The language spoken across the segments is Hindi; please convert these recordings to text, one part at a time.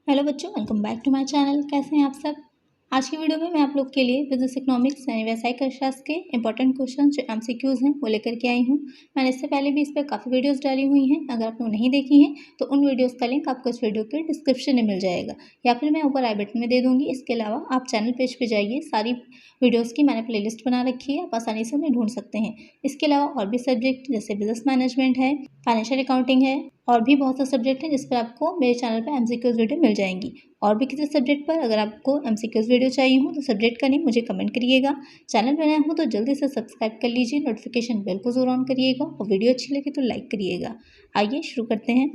हेलो बच्चों, welcome back to my channel. कैसे हैं आप सब। आज की वीडियो में मैं आप लोग के लिए बिजनेस इकोनॉमिक्स यानी व्यावसायिक अर्थशास्त्र के इंपॉर्टेंट क्वेश्चन जो एमसीक्यूज हैं वो लेकर के आई हूँ। मैंने इससे पहले भी इस पर काफ़ी वीडियोस डाली हुई हैं। अगर आप लोग नहीं देखी हैं तो उन वीडियोस का लिंक आपको इस वीडियो के डिस्क्रिप्शन में मिल जाएगा या फिर मैं ऊपर आई बटन में दे दूँगी। इसके अलावा आप चैनल पेज पर जाइए, सारी वीडियोज़ की मैंने प्ले बना रखी है, आप आसानी से उन्हें ढूंढ सकते हैं। इसके अलावा और भी सब्जेक्ट जैसे बिजनेस मैनेजमेंट है, फाइनेंशियल अकाउंटिंग है और भी बहुत से सब्जेक्ट हैं जिस पर आपको मेरे चैनल पर एमसीक्यूज वीडियो मिल जाएंगी। और भी किसी सब्जेक्ट पर अगर आपको एमसीक्यूज वीडियो चाहिए हो तो सब्जेक्ट का नेम मुझे कमेंट करिएगा। चैनल पर नया हो तो जल्दी से सब्सक्राइब कर लीजिए, नोटिफिकेशन बेल को जरूर ऑन करिएगा और वीडियो अच्छी लगे तो लाइक करिएगा। आइए शुरू करते हैं।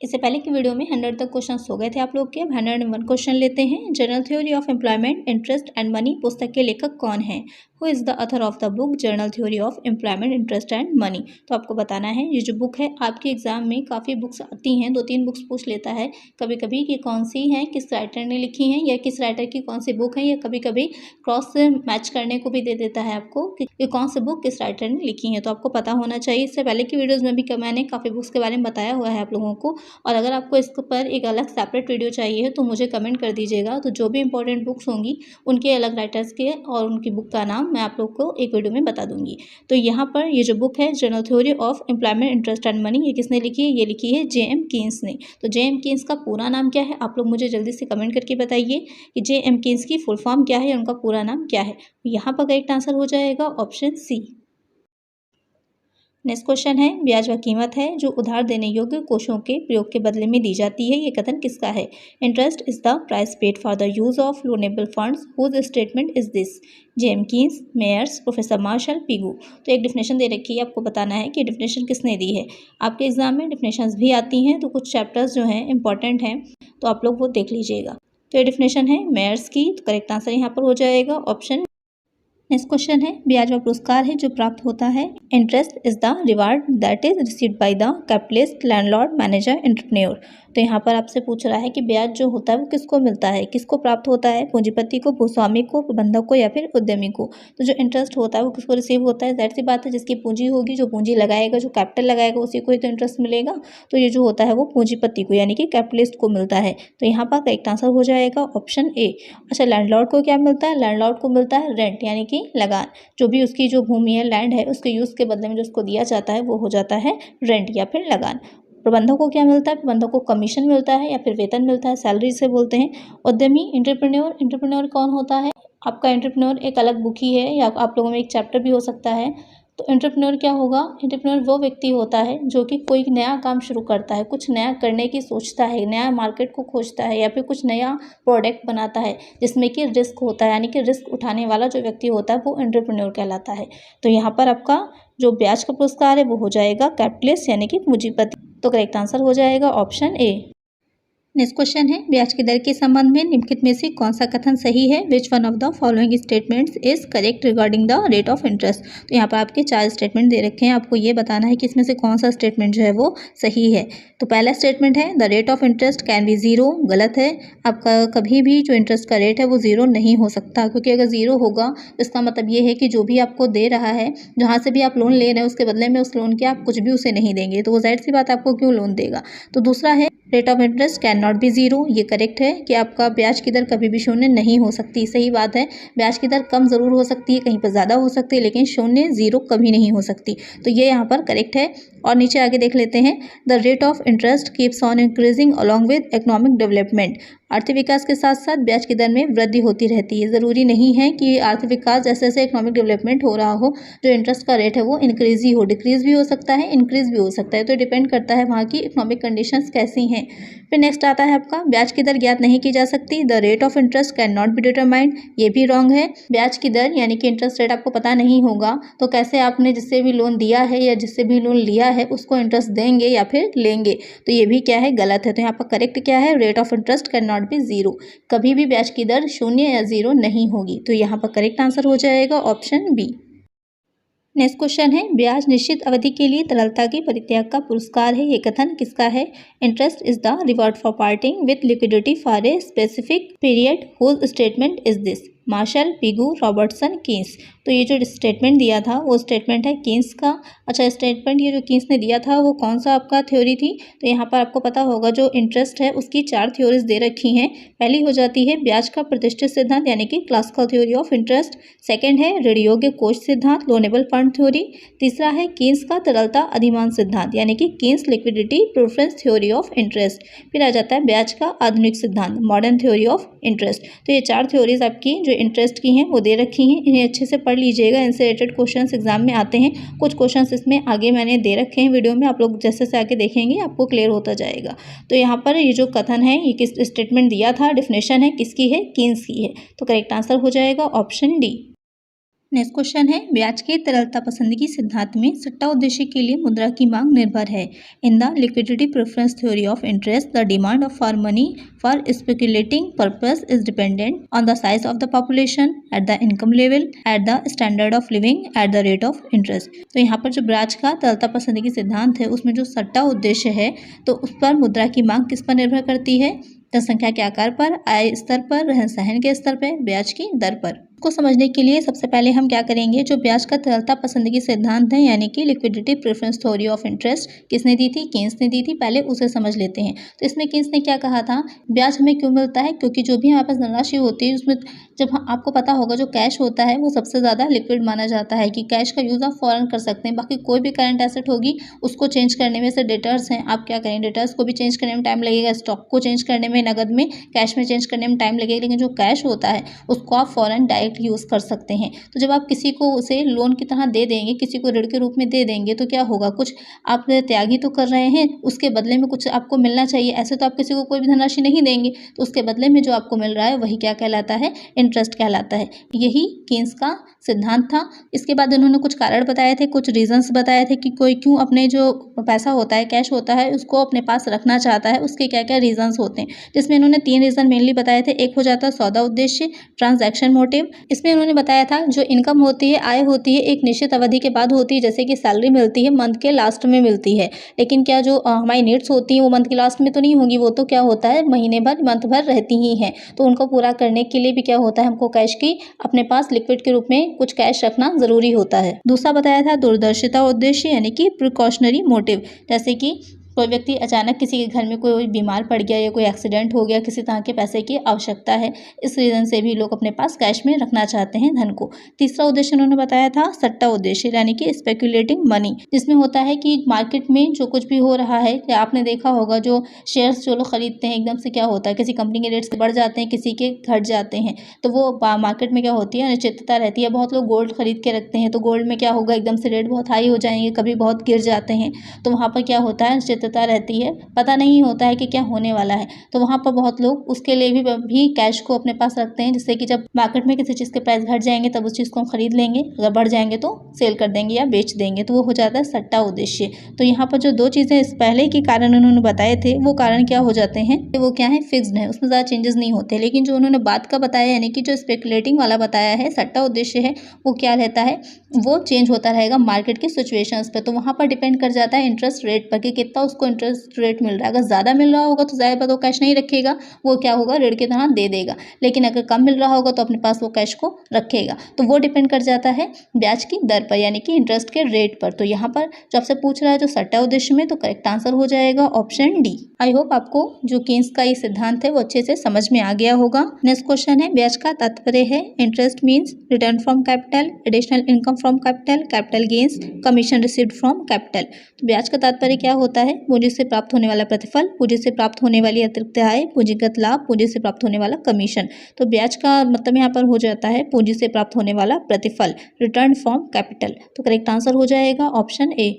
इससे पहले की वीडियो में 100 तक क्वेश्चन हो गए थे आप लोग के। अब 101 क्वेश्चन लेते हैं। General theory of employment, interest and money पुस्तक के लेखक कौन है? Who is the author of the book journal theory of employment, interest and money? तो आपको बताना है ये जो बुक है आपके एग्जाम में काफ़ी बुक्स आती हैं, 2-3 बुक्स पूछ लेता है कभी कभी कि कौन सी हैं, किस राइटर ने लिखी हैं या किस राइटर की कौन सी बुक है, या कभी कभी क्रॉस मैच करने को भी दे देता है आपको कि कौन सी बुक किस राइटर ने लिखी है। तो आपको पता होना चाहिए। इससे पहले की वीडियोज़ में भी मैंने काफ़ी बुक्स के बारे में बताया हुआ है आप लोगों को। और अगर आपको इस पर एक अलग सेपरेट वीडियो चाहिए तो मुझे कमेंट कर दीजिएगा। तो जो भी इंपॉर्टेंट बुक्स होंगी उनके अलग राइटर्स के और उनकी बुक का नाम मैं आप लोग को एक वीडियो में बता दूंगी। तो यहाँ पर ये जो बुक है general theory of employment, interest and money, ये किसने लिखी है? ये लिखी है जे.एम. कीन्स ने। तो जे.एम. कीन्स का पूरा नाम क्या है? आप लोग मुझे जल्दी से कमेंट करके बताइए कि जे.एम. कीन्स की फुल फॉर्म क्या है, उनका पूरा नाम क्या है। यहाँ पर करेक्ट आंसर हो जाएगा ऑप्शन सी। नेक्स्ट क्वेश्चन है, ब्याज वह कीमत है जो उधार देने योग्य कोषों के प्रयोग के बदले में दी जाती है। ये कथन किसका है? Interest is the price paid for the use of loanable funds. Whose statement is this? J M. Keynes, Meyers, professor Marshall, Pigou. तो एक डिफिनेशन दे रखी है, आपको बताना है कि डिफिनेशन किसने दी है। आपके एग्जाम में डिफिनेशंस भी आती हैं, तो कुछ चैप्टर्स जो हैं इंपॉर्टेंट हैं तो आप लोग वो देख लीजिएगा। तो ये डिफिनेशन है मेयर्स की। तो करेक्ट आंसर यहाँ पर हो जाएगा ऑप्शन। नेक्स्ट क्वेश्चन है, ब्याज वह पुरस्कार है जो प्राप्त होता है। Interest is the reward that is received by the capitalist, landlord, manager, entrepreneur. तो यहाँ पर आपसे पूछ रहा है कि ब्याज जो होता है वो किसको मिलता है, किसको प्राप्त होता है? पूंजीपति को, भूस्वामी को, प्रबंधक को या फिर उद्यमी को। तो जो इंटरेस्ट होता है वो किसको रिसीव होता है? ज़ाहिर सी बात है जिसकी पूंजी होगी, जो पूंजी लगाएगा, जो कैपिटल लगाएगा उसी को ही तो इंटरेस्ट मिलेगा। तो ये जो होता है वो पूंजीपति को यानी कि कैपिटलिस्ट को मिलता है। तो यहाँ पर करेक्ट आंसर हो जाएगा ऑप्शन ए। अच्छा, लैंडलॉर्ड को क्या मिलता है? लैंडलॉर्ड को मिलता है रेंट यानी कि लगान। जो भी उसकी जो भूमि है, लैंड है, उसके यूज़ के बदले में जो उसको दिया जाता है वो हो जाता है रेंट या फिर लगान। प्रबंधक को क्या मिलता है? प्रबंधक को कमीशन मिलता है या फिर वेतन मिलता है, सैलरी से बोलते हैं। उद्यमी, एंटरप्रेन्योर, एंटरप्रेन्योर कौन होता है? आपका एंटरप्रेन्योर एक अलग बुक ही है या आप लोगों में एक चैप्टर भी हो सकता है। तो एंटरप्रेन्योर क्या होगा? एंटरप्रेन्योर वो व्यक्ति होता है जो कि कोई नया काम शुरू करता है, कुछ नया करने की सोचता है, नया मार्केट को खोजता है या फिर कुछ नया प्रोडक्ट बनाता है जिसमें कि रिस्क होता है, यानी कि रिस्क उठाने वाला जो व्यक्ति होता है वो एंटरप्रेन्योर कहलाता है। तो यहाँ पर आपका जो ब्याज का पुरस्कार है वो हो जाएगा कैपिटलिस्ट यानी कि पूंजीपति। तो करेक्ट आंसर हो जाएगा ऑप्शन ए। नेक्स्ट क्वेश्चन है, ब्याज की दर के संबंध में निम्नलिखित में से कौन सा कथन सही है? Which one of the following statements is correct regarding the rate of interest? तो यहाँ पर आपके 4 स्टेटमेंट दे रखे हैं, आपको ये बताना है कि इसमें से कौन सा स्टेटमेंट जो है वो सही है। तो पहला स्टेटमेंट है the rate of interest can be zero. गलत है। आपका कभी भी जो इंटरेस्ट का रेट है वो जीरो नहीं हो सकता, क्योंकि अगर जीरो होगा तो इसका मतलब ये है कि जो भी आपको दे रहा है, जहाँ से भी आप लोन ले रहे हैं उसके बदले में उस लोन के आप कुछ भी उसे नहीं देंगे, तो वो जाहिर सी बात आपको क्यों लोन देगा। तो दूसरा है rate of interest can not be zero. ये करेक्ट है कि आपका ब्याज की दर कभी भी शून्य नहीं हो सकती। सही बात है, ब्याज की दर कम ज़रूर हो सकती है, कहीं पर ज़्यादा हो सकती है, लेकिन शून्य जीरो कभी नहीं हो सकती। तो ये यहाँ पर करेक्ट है। और नीचे आगे देख लेते हैं, the rate of interest keeps on increasing along with economic development. आर्थिक विकास के साथ साथ ब्याज की दर में वृद्धि होती रहती है। ज़रूरी नहीं है कि आर्थिक विकास जैसे जैसे इकोनॉमिक डेवलपमेंट हो रहा हो जो इंटरेस्ट का रेट है वो इंक्रीज ही हो, डिक्रीज भी हो सकता है, इंक्रीज भी हो सकता है। तो डिपेंड करता है वहाँ की इकोनॉमिक कंडीशंस कैसी हैं। फिर नेक्स्ट आता है आपका, ब्याज की दर ज्ञात नहीं की जा सकती। The rate of interest can not be determined. ये भी रॉन्ग है। ब्याज की दर यानी कि इंटरेस्ट रेट आपको पता नहीं होगा तो कैसे आपने जिससे भी लोन दिया है या जिससे भी लोन लिया है उसको इंटरेस्ट देंगे या फिर लेंगे। तो ये भी क्या है? गलत है। तो यहाँ पर करेक्ट क्या है? Rate of interest can not be zero. कभी भी ब्याज की दर शून्य या जीरो नहीं होगी। तो यहाँ पर करेक्ट आंसर हो जाएगा ऑप्शन बी। नेक्स्ट क्वेश्चन है, ब्याज निश्चित अवधि के लिए तरलता के परित्याग का पुरस्कार है। ये कथन किसका है? Interest is the reward for parting with liquidity for a specific period. Whose statement is this? Marshall, Pigou, Robertson, Keynes. तो ये जो स्टेटमेंट दिया था वो स्टेटमेंट है कीन्स का। अच्छा, स्टेटमेंट ये जो कीन्स ने दिया था वो कौन सा आपका थ्योरी थी? तो यहाँ पर आपको पता होगा जो इंटरेस्ट है उसकी 4 थ्योरीज दे रखी हैं। पहली हो जाती है ब्याज का प्रतिष्ठित सिद्धांत यानी कि classical theory of interest. Second है ऋण योग्य कोष सिद्धांत, लोनेबल फंड थ्योरी। तीसरा है कीन्स का तरलता अधिमान सिद्धांत यानी कि Keynes liquidity preference theory of interest. फिर आ जाता है ब्याज का आधुनिक सिद्धांत, मॉडर्न थ्योरी ऑफ इंटरेस्ट। तो ये 4 थ्योरीज आपकी जो इंटरेस्ट की हैं वो दे रखी हैं, इन्हें अच्छे से पढ़ लीजिएगा। इनसे रिलेटेड क्वेश्चंस एग्जाम में आते हैं। कुछ क्वेश्चंस इसमें आगे मैंने दे रखे हैं वीडियो में, आप लोग जैसे से आगे देखेंगे आपको क्लियर होता जाएगा। तो यहाँ पर ये जो कथन है ये किस स्टेटमेंट दिया था, डेफिनेशन है किसकी है? कीन्स की है। तो करेक्ट आंसर हो जाएगा ऑप्शन डी। नेक्स्ट क्वेश्चन है ब्याज के तरलता पसंदगी सिद्धांत में सट्टा उद्देश्य के लिए मुद्रा की मांग निर्भर है। In the liquidity preference theory of interest the demand of for money for speculating purpose is dependent on the size of the population at the income level at the standard of living at the rate of interest. तो यहाँ पर जो ब्याज का तरलता पसंदगी सिद्धांत है उसमें जो सट्टा उद्देश्य है तो उस पर मुद्रा की मांग किस पर निर्भर करती है? जनसंख्या के आकार पर, आय स्तर पर, रहन सहन के स्तर पर, ब्याज की दर पर। को समझने के लिए सबसे पहले हम क्या करेंगे, जो ब्याज का तरलता पसंदगी सिद्धांत है यानी कि liquidity preference theory of interest किसने दी थी? कीन्स ने दी थी। पहले उसे समझ लेते हैं। तो इसमें कीन्स ने क्या कहा था, ब्याज हमें क्यों मिलता है? क्योंकि जो भी हमारे पास धनराशि होती है उसमें जब आपको पता होगा जो कैश होता है वो सबसे ज़्यादा लिक्विड माना जाता है कि कैश का यूज़ आप फौरन कर सकते हैं। बाकी कोई भी करंट एसेट होगी उसको चेंज करने में, से डेटर्स हैं, आप क्या करें, डेटर्स को भी चेंज करने में टाइम लगेगा, स्टॉक को चेंज करने में, नगद में, कैश में चेंज करने में टाइम लगेगा। लेकिन जो कैश होता है उसको आप फौरन डायरेक्ट यूज़ कर सकते हैं। तो जब आप किसी को उसे लोन की तरह दे देंगे, किसी को ऋण के रूप में दे देंगे तो क्या होगा, कुछ आप त्याग ही तो कर रहे हैं, उसके बदले में कुछ आपको मिलना चाहिए। ऐसे तो आप किसी को कोई भी धनराशि नहीं देंगे, तो उसके बदले में जो आपको मिल रहा है वही क्या कहलाता है? इंटरेस्ट कहलाता है। यही कीन्स का सिद्धांत था। इसके बाद उन्होंने कुछ कारण बताए थे, कुछ रीजंस बताए थे कि कोई क्यों अपने जो पैसा होता है, कैश होता है, उसको अपने पास रखना चाहता है, उसके क्या क्या रीजंस होते हैं। जिसमें इन्होंने 3 रीजन मेनली बताए थे। एक हो जाता है सौदा उद्देश्य, ट्रांजैक्शन मोटिव। इसमें उन्होंने बताया था जो इनकम होती है, आय होती है, एक निश्चित अवधि के बाद होती है। जैसे कि सैलरी मिलती है मंथ के लास्ट में मिलती है, लेकिन क्या जो हमारी नीड्स होती हैं वो मंथ के लास्ट में तो नहीं होंगी, वो तो क्या होता है महीने भर, मंथ भर रहती ही हैं। तो उनको पूरा करने के लिए भी क्या होता है, हमको कैश की अपने पास लिक्विड के रूप में कुछ कैश रखना ज़रूरी होता है। दूसरा बताया था दूरदर्शिता उद्देश्य यानी कि प्रिकॉशनरी मोटिव। जैसे कि कोई व्यक्ति अचानक किसी के घर में कोई बीमार पड़ गया या कोई एक्सीडेंट हो गया, किसी तरह के पैसे की आवश्यकता है, इस रीज़न से भी लोग अपने पास कैश में रखना चाहते हैं धन को। तीसरा उद्देश्य उन्होंने बताया था सट्टा उद्देश्य यानी कि स्पेकुलेटिंग मनी, जिसमें होता है कि मार्केट में जो कुछ भी हो रहा है, या आपने देखा होगा जो शेयर्स जो लोग खरीदते हैं एकदम से क्या होता है, किसी कंपनी के रेट्स बढ़ जाते हैं, किसी के घट जाते हैं, तो वो मार्केट में क्या होती है, अनिश्चितता रहती है। बहुत लोग गोल्ड खरीद के रखते हैं, तो गोल्ड में क्या होगा, एकदम से रेट बहुत हाई हो जाएंगे, कभी बहुत गिर जाते हैं, तो वहाँ पर क्या होता है, रहती है, पता नहीं होता है कि क्या होने वाला है। तो वहाँ पर बहुत लोग उसके लिए भी कैश को अपने पास रखते हैं, जिससे कि जब मार्केट में किसी चीज़ के प्राइस घट जाएंगे तब उस चीज़ को हम खरीद लेंगे, अगर बढ़ जाएंगे तो सेल कर देंगे या बेच देंगे। तो वो हो जाता है सट्टा उद्देश्य। तो यहाँ पर जो 2 चीज़ें इस पहले के कारण उन्होंने बताए थे वो कारण क्या हो जाते हैं, वो क्या है, फिक्स्ड है, उसमें ज़्यादा चेंजेस नहीं होते। लेकिन जो उन्होंने बात का बताया यानी कि जो स्पेकुलेटिंग वाला बताया है, सट्टा उद्देश्य है, वो क्या रहता है, वो चेंज होता रहेगा मार्केट की सिचुएशंस पे। तो वहाँ पर डिपेंड कर जाता है इंटरेस्ट रेट पर कि कितना उसको इंटरेस्ट रेट मिल रहा है। अगर ज़्यादा मिल रहा होगा तो ज़्यादा पर तो कैश नहीं रखेगा, वो क्या होगा, ऋण की तरह दे देगा। लेकिन अगर कम मिल रहा होगा तो अपने पास वो कैश को रखेगा। तो वो डिपेंड कर जाता है ब्याज की दर पर यानी कि इंटरेस्ट के रेट पर। तो यहाँ पर जो आपसे पूछ रहा है जो सट्टा उद्देश्य में, तो करेक्ट आंसर हो जाएगा ऑप्शन डी। आई होप आपको जो कीन्स का ये सिद्धांत है वो अच्छे से समझ में आ गया होगा। नेक्स्ट क्वेश्चन है ब्याज का तात्पर्य है interest means return from capital, additional income from capital, capital gains, commission received from capital. तो ब्याज का तात्पर्य क्या होता है, पूंजी से प्राप्त होने वाला प्रतिफल, पूंजी से प्राप्त होने वाली अतिरिक्त आय, पूंजीगत लाभ, पूंजी से प्राप्त होने वाला कमीशन। तो ब्याज का मतलब यहाँ पर हो जाता है पूंजी से प्राप्त होने वाला प्रतिफल, रिटर्न फ्रॉम कैपिटल। तो करेक्ट आंसर हो जाएगा ऑप्शन ए।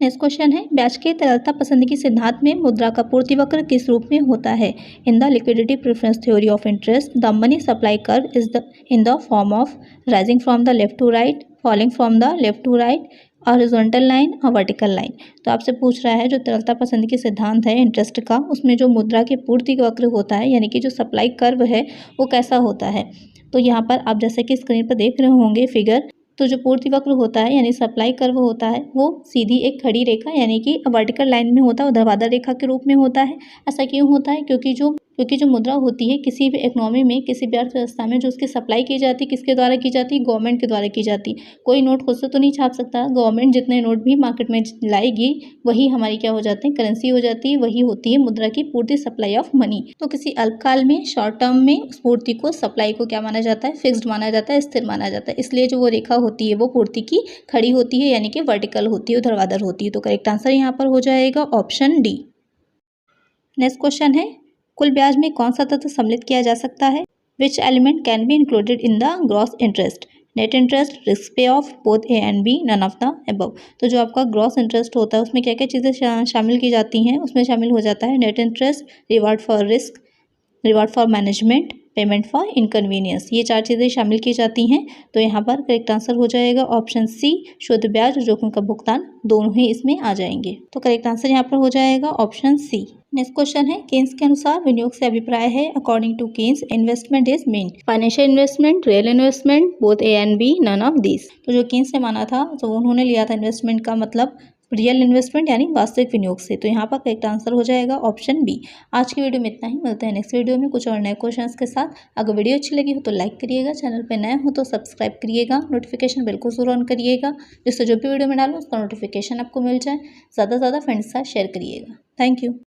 नेक्स्ट क्वेश्चन है ब्याज के तरलता पसंदगी सिद्धांत में मुद्रा का पूर्ति वक्र किस रूप में होता है। In the liquidity preference theory of interest the money supply curve is the in the form of rising from the left to right, falling from the left to right, horizontal line और वर्टिकल लाइन। तो आपसे पूछ रहा है जो तरलता पसंदगी सिद्धांत है इंटरेस्ट का, उसमें जो मुद्रा के पूर्ति वक्र होता है यानी कि जो सप्लाई कर्व है वो कैसा होता है। तो यहाँ पर आप जैसे कि स्क्रीन पर देख रहे होंगे फिगर, तो जो पूर्ति वक्र होता है यानी सप्लाई कर्व होता है वो सीधी एक खड़ी रेखा यानी कि वर्टिकल लाइन में होता है, ऊर्ध्वाधर रेखा के रूप में होता है। ऐसा क्यों होता है, क्योंकि जो क्योंकि जो मुद्रा होती है किसी भी इकोनॉमी में, किसी भी अर्थव्यवस्था में जो उसकी सप्लाई की जाती है, किसके द्वारा की जाती है? गवर्नमेंट के द्वारा की जाती है। कोई नोट खुद से तो नहीं छाप सकता। गवर्नमेंट जितने नोट भी मार्केट में लाएगी वही हमारी क्या हो जाते हैं? करेंसी हो जाती है। वही होती है मुद्रा की पूर्ति, सप्लाई ऑफ मनी। तो किसी अल्पकाल में, शॉर्ट टर्म में उस पूर्ति को, सप्लाई को क्या माना जाता है? फिक्स्ड माना जाता है, स्थिर माना जाता है। इसलिए जो वो रेखा होती है वो पूर्ति की खड़ी होती है, यानी कि वर्टिकल होती है, ऊर्ध्वाधर होती है। तो करेक्ट आंसर यहाँ पर हो जाएगा ऑप्शन डी। नेक्स्ट क्वेश्चन है, कुल ब्याज में कौन सा तत्व सम्मिलित किया जा सकता है? Which element can be included in the gross interest? Net interest, risk pay off, both A and B, none of the above. तो जो आपका ग्रॉस इंटरेस्ट होता है उसमें क्या क्या चीज़ें शामिल की जाती हैं? उसमें शामिल हो जाता है net interest, reward for risk, reward for management, payment for inconvenience. ये 4 चीज़ें शामिल की जाती हैं। तो यहाँ पर करेक्ट आंसर हो जाएगा ऑप्शन सी, शुद्ध ब्याज और जोखिम का भुगतान दोनों ही इसमें आ जाएंगे। तो करेक्ट आंसर यहाँ पर हो जाएगा ऑप्शन सी। नेक्स्ट क्वेश्चन है, केन्स के अनुसार विनियोग से अभिप्राय है? According to Keynes, investment is mean financial investment, real investment, both A and B, none of this. तो जो केन्स ने माना था, तो उन्होंने लिया था इन्वेस्टमेंट का मतलब रियल इन्वेस्टमेंट यानी वास्तविक विनियोग से। तो यहाँ पर करेक्ट आंसर हो जाएगा ऑप्शन बी। आज की वीडियो में इतना ही, मिलते हैं नेक्स्ट वीडियो में कुछ और नए क्वेश्चंस के साथ। अगर वीडियो अच्छी लगी हो तो लाइक करिएगा, चैनल पे नए हो तो सब्सक्राइब करिएगा, नोटिफिकेशन बिल्कुल जरूर ऑन करिएगा, जिससे जो भी वीडियो में डालूँ उसका नोटिफिकेशन आपको मिल जाए। ज़्यादा से ज़्यादा फ्रेंड्स के साथ शेयर करिएगा। Thank you.